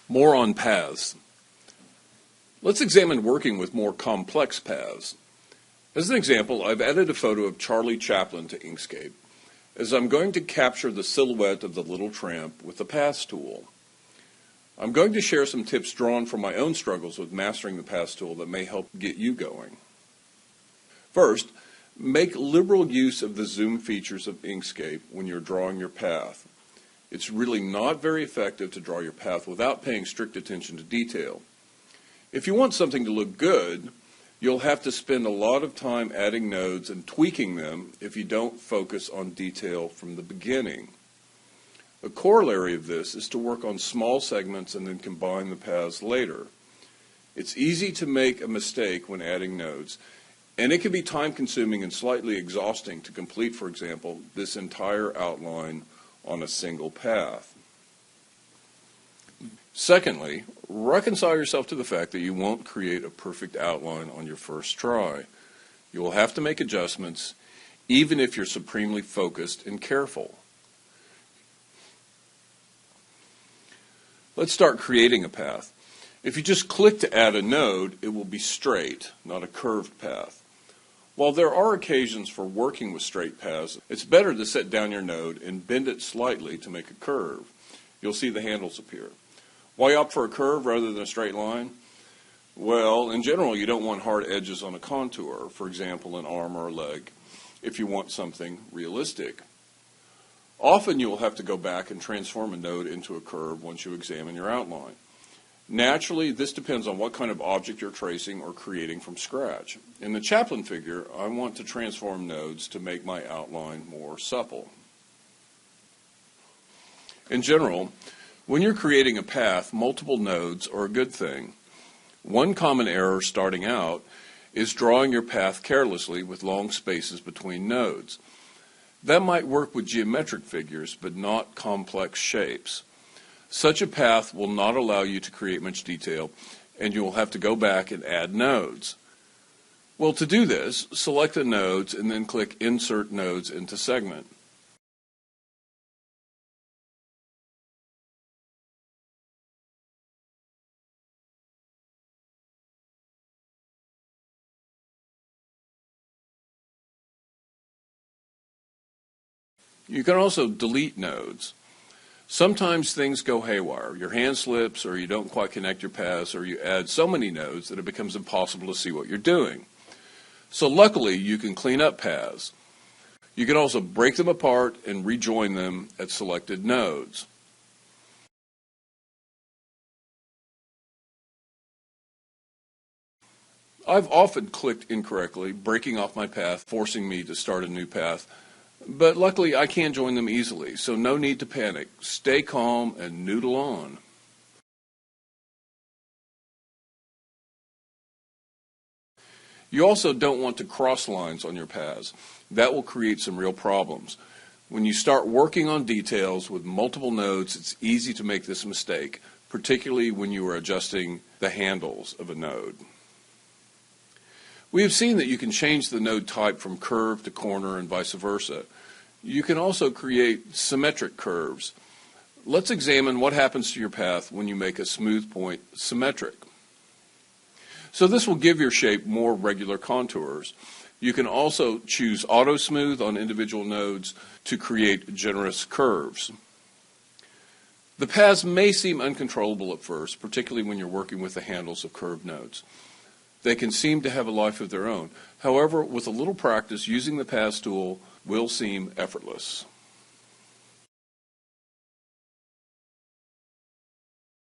More on paths. Let's examine working with more complex paths. As an example, I've added a photo of Charlie Chaplin to Inkscape, as I'm going to capture the silhouette of the little tramp with the Paths tool. I'm going to share some tips drawn from my own struggles with mastering the Paths tool that may help get you going. First, make liberal use of the zoom features of Inkscape when you're drawing your path. It's really not very effective to draw your path without paying strict attention to detail. If you want something to look good, you'll have to spend a lot of time adding nodes and tweaking them if you don't focus on detail from the beginning. A corollary of this is to work on small segments and then combine the paths later. It's easy to make a mistake when adding nodes, and it can be time-consuming and slightly exhausting to complete, for example, this entire outline on a single path. Secondly, reconcile yourself to the fact that you won't create a perfect outline on your first try. You will have to make adjustments, even if you're supremely focused and careful. Let's start creating a path. If you just click to add a node, it will be straight, not a curved path. While there are occasions for working with straight paths, it's better to set down your node and bend it slightly to make a curve. You'll see the handles appear. Why opt for a curve rather than a straight line? Well, in general, you don't want hard edges on a contour, for example, an arm or a leg, if you want something realistic. Often you will have to go back and transform a node into a curve once you examine your outline. Naturally, this depends on what kind of object you're tracing or creating from scratch. In the Chaplin figure, I want to transform nodes to make my outline more supple. In general, when you're creating a path, multiple nodes are a good thing. One common error starting out is drawing your path carelessly with long spaces between nodes. That might work with geometric figures, but not complex shapes. Such a path will not allow you to create much detail, and you will have to go back and add nodes. Well, to do this, select the nodes and then click Insert Nodes into Segment. You can also delete nodes. Sometimes things go haywire. Your hand slips, or you don't quite connect your paths, or you add so many nodes that it becomes impossible to see what you're doing. So luckily, you can clean up paths. You can also break them apart and rejoin them at selected nodes. I've often clicked incorrectly, breaking off my path, forcing me to start a new path. But luckily, I can join them easily, so no need to panic. Stay calm and noodle on. You also don't want to cross lines on your paths. That will create some real problems. When you start working on details with multiple nodes, it's easy to make this mistake, particularly when you are adjusting the handles of a node. We have seen that you can change the node type from curve to corner and vice versa. You can also create symmetric curves. Let's examine what happens to your path when you make a smooth point symmetric. So this will give your shape more regular contours. You can also choose auto smooth on individual nodes to create generous curves. The paths may seem uncontrollable at first, particularly when you're working with the handles of curved nodes. They can seem to have a life of their own. However, with a little practice, using the Paths tool will seem effortless.